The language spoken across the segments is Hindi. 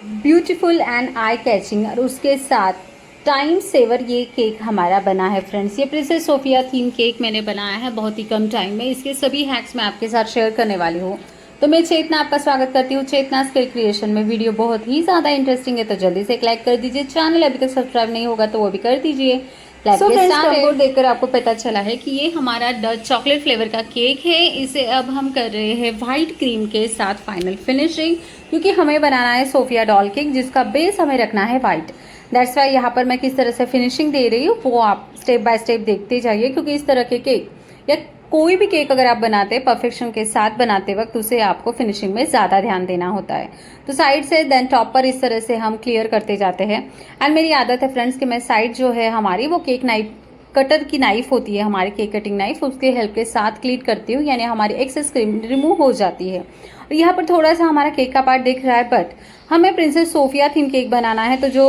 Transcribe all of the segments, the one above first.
ब्यूटीफुल एंड आई कैचिंग और उसके साथ टाइम सेवर ये केक हमारा बना है फ्रेंड्स। ये प्रिंसेस सोफिया थीम केक मैंने बनाया है बहुत ही कम टाइम में। इसके सभी हैक्स मैं आपके साथ शेयर करने वाली हूँ। तो मैं चेतना आपका स्वागत करती हूँ चेतना स्किल क्रिएशन में। वीडियो बहुत ही ज़्यादा इंटरेस्टिंग है तो जल्दी से एक लाइक कर दीजिए। चैनल अभी तक सब्सक्राइब नहीं होगा तो वो भी कर दीजिए। सो फ्रेंड्स, हमको देखकर आपको पता चला है कि ये हमारा डच चॉकलेट फ्लेवर का केक है। इसे अब हम कर रहे हैं वाइट क्रीम के साथ फाइनल फिनिशिंग, क्योंकि हमें बनाना है सोफिया डॉल केक जिसका बेस हमें रखना है वाइट। दैट्स वाई यहाँ पर मैं किस तरह से फिनिशिंग दे रही हूँ वो आप स्टेप बाय स्टेप देखते जाइए, क्योंकि इस तरह के केक या कोई भी केक अगर आप बनाते हैं परफेक्शन के साथ बनाते वक्त उसे आपको फिनिशिंग में ज़्यादा ध्यान देना होता है। तो साइड से देन टॉप पर इस तरह से हम क्लियर करते जाते हैं। एंड मेरी आदत है फ्रेंड्स कि मैं साइड जो है हमारी वो केक नाइफ कटर की नाइफ होती है, हमारी केक कटिंग नाइफ, उसके हेल्प के साथ क्लीन करती हूँ, यानी हमारी एक्सेस क्रीम रिमूव हो जाती है। और यहाँ पर थोड़ा सा हमारा केक का पार्ट दिख रहा है, बट हमें प्रिंसेस सोफिया थीम केक बनाना है। तो जो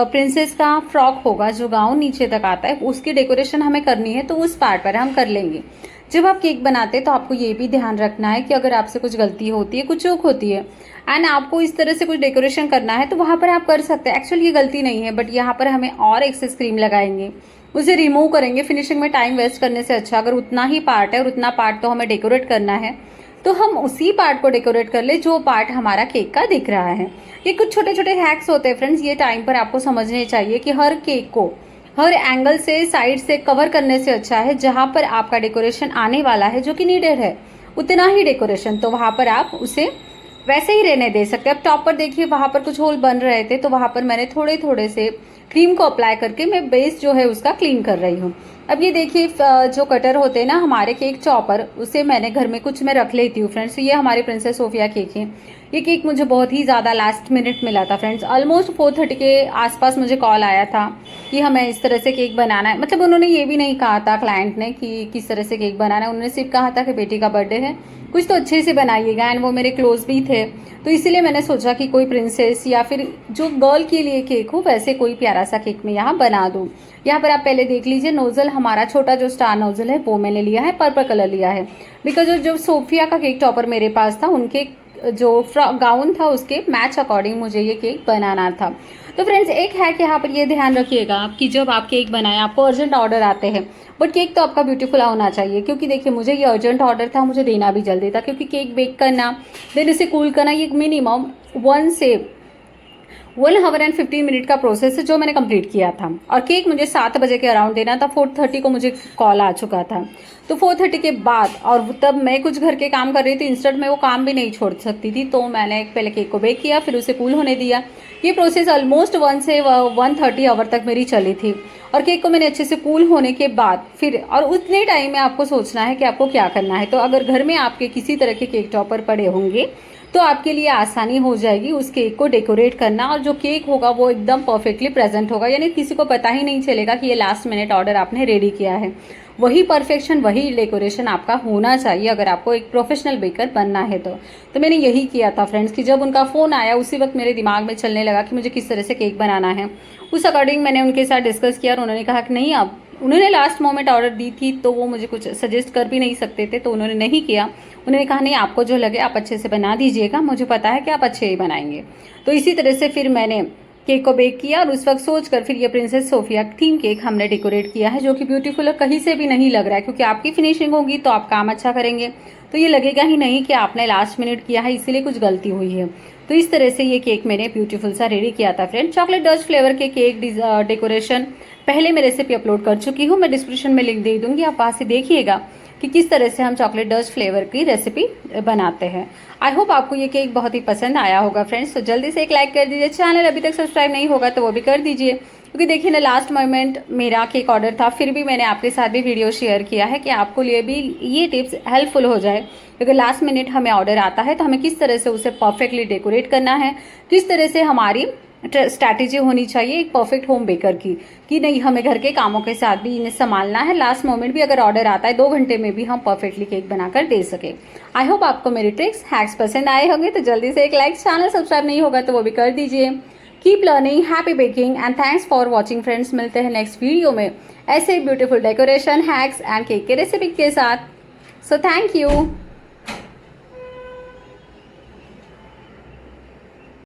प्रिंसेस का फ्रॉक होगा, जो गाउन नीचे तक आता है, उसकी डेकोरेशन हमें करनी है, तो उस पार्ट पर हम कर लेंगे। जब आप केक बनाते हैं तो आपको ये भी ध्यान रखना है कि अगर आपसे कुछ गलती होती है, कुछ चूक होती है एंड आपको इस तरह से कुछ डेकोरेशन करना है तो वहाँ पर आप कर सकते हैं। एक्चुअली ये गलती नहीं है, बट यहाँ पर हमें और एक्सेस क्रीम लगाएंगे, उसे रिमूव करेंगे। फिनिशिंग में टाइम वेस्ट करने से अच्छा अगर उतना ही पार्ट है और उतना पार्ट तो हमें डेकोरेट करना है तो हम उसी पार्ट को डेकोरेट कर ले जो पार्ट हमारा केक का दिख रहा है। ये कुछ छोटे छोटे हैक्स होते हैं फ्रेंड्स, ये टाइम पर आपको समझने चाहिए कि हर केक को हर एंगल से साइड से कवर करने से अच्छा है जहां पर आपका डेकोरेशन आने वाला है जो कि नीडेड है उतना ही डेकोरेशन, तो वहां पर आप उसे वैसे ही रहने दे सकते हैं। अब टॉप पर देखिए वहां पर कुछ होल बन रहे थे तो वहां पर मैंने थोड़े थोड़े से क्रीम को अप्लाई करके मैं बेस जो है उसका क्लीन कर रही हूँ। अब ये देखिए जो कटर होते हैं ना हमारे केक चॉपर, उसे मैंने घर में कुछ में रख लेती हूँ फ्रेंड्स। ये हमारे प्रिंसेस सोफिया केक है। ये केक मुझे बहुत ही ज़्यादा लास्ट मिनट मिला था फ्रेंड्स। ऑलमोस्ट 4:30 के आसपास मुझे कॉल आया था कि हमें इस तरह से केक बनाना है। मतलब उन्होंने ये भी नहीं कहा था क्लाइंट ने कि किस तरह से केक बनाना है, उन्होंने सिर्फ कहा था कि बेटी का बर्थडे है, कुछ तो अच्छे से बनाइएगा। एंड वो मेरे क्लोज भी थे, तो इसीलिए मैंने सोचा कि कोई प्रिंसेस या फिर जो गर्ल के लिए केक हो वैसे कोई प्यारा सा केक मैं यहाँ बना दूँ। यहाँ पर आप पहले देख लीजिए, नोजल हमारा छोटा जो स्टार नोजल है वो मैंने लिया है, पर्पल कलर लिया है, बिकॉज जो सोफिया का केक टॉपर मेरे पास था उनके जो गाउन था उसके मैच अकॉर्डिंग मुझे ये केक बनाना था। तो फ्रेंड्स एक है कि यहाँ पर ये ध्यान रखिएगा आप कि जब आप केक बनाएं, आपको अर्जेंट ऑर्डर आते हैं, बट केक तो आपका ब्यूटीफुल होना चाहिए। क्योंकि देखिए मुझे ये अर्जेंट ऑर्डर था, मुझे देना भी जल्दी था, क्योंकि केक बेक करना देन इसे कूल करना ये मिनिमम 1 से 1 आवर एंड 15 मिनट का प्रोसेस है जो मैंने कंप्लीट किया था। और केक मुझे 7 बजे के अराउंड देना था, 4:30 को मुझे कॉल आ चुका था। तो 4:30 के बाद और तब मैं कुछ घर के काम कर रही थी, इंस्टेंट में वो काम भी नहीं छोड़ सकती थी, तो मैंने पहले केक को बेक किया, फिर उसे कूल होने दिया। ये प्रोसेस ऑलमोस्ट 1 से 1:30 आवर तक मेरी चली थी। और केक को मैंने अच्छे से कूल होने के बाद फिर और उतने टाइम में आपको सोचना है कि आपको क्या करना है। तो अगर घर में आपके किसी तरह के केक टॉपर पड़े होंगे तो आपके लिए आसानी हो जाएगी उस केक को डेकोरेट करना, और जो केक होगा वो एकदम परफेक्टली प्रेजेंट होगा, यानी किसी को पता ही नहीं चलेगा कि ये लास्ट मिनट ऑर्डर आपने रेडी किया है। वही परफेक्शन वही डेकोरेशन आपका होना चाहिए अगर आपको एक प्रोफेशनल बेकर बनना है तो मैंने यही किया था फ्रेंड्स कि जब उनका फ़ोन आया उसी वक्त मेरे दिमाग में चलने लगा कि मुझे किस तरह से केक बनाना है। उस अकॉर्डिंग मैंने उनके साथ डिस्कस किया और उन्होंने कहा कि नहीं, अब उन्होंने लास्ट मोमेंट ऑर्डर दी थी तो वो मुझे कुछ सजेस्ट कर भी नहीं सकते थे, तो उन्होंने नहीं किया। उन्होंने कहा नहीं, आपको जो लगे आप अच्छे से बना दीजिएगा, मुझे पता है कि आप अच्छे ही बनाएंगे। तो इसी तरह से फिर मैंने केक को बेक किया और उस वक्त सोचकर फिर ये प्रिंसेस सोफिया थीम केक हमने डेकोरेट किया है, जो कि ब्यूटीफुल है, कहीं से भी नहीं लग रहा है। क्योंकि आपकी फिनिशिंग होगी तो आप काम अच्छा करेंगे, तो ये लगेगा ही नहीं कि आपने लास्ट मिनट किया है इसीलिए कुछ गलती हुई है। तो इस तरह से ये केक मैंने ब्यूटीफुल सा रेडी किया था फ्रेंड। चॉकलेट डच फ्लेवर के केक डेकोरेशन पहले मैं रेसिपी अपलोड कर चुकी हूँ, मैं डिस्क्रिप्शन में लिंक दे दूंगी, आप वहाँ से देखिएगा कि किस तरह से हम चॉकलेट डच फ्लेवर की रेसिपी बनाते हैं। आई होप आपको ये केक बहुत ही पसंद आया होगा फ्रेंड्स। तो जल्दी से एक लाइक कर दीजिए, चैनल अभी तक सब्सक्राइब नहीं होगा तो वो भी कर दीजिए, क्योंकि देखिए ना लास्ट मोमेंट मेरा केक ऑर्डर था, फिर भी मैंने आपके साथ भी वीडियो शेयर किया है कि आपको लिए भी ये टिप्स हेल्पफुल हो जाए। क्योंकि लास्ट मिनट हमें ऑर्डर आता है तो हमें किस तरह से उसे परफेक्टली डेकोरेट करना है, किस तरह से हमारी स्ट्रैटेजी होनी चाहिए एक परफेक्ट होम बेकर की, कि नहीं हमें घर के कामों के साथ भी इन्हें संभालना है, लास्ट मोमेंट भी अगर ऑर्डर आता है 2 घंटे में भी हम परफेक्टली केक बनाकर दे सके। आई होप आपको मेरी ट्रिक्स हैक्स पसंद आए होंगे, तो जल्दी से एक लाइक, चैनल सब्सक्राइब नहीं होगा तो वो भी कर दीजिए। Keep learning, happy baking and thanks for watching friends. मिलते हैं नेक्स्ट वीडियो में ऐसे beautiful decoration hacks and cake के रेसिपी के साथ। So thank you.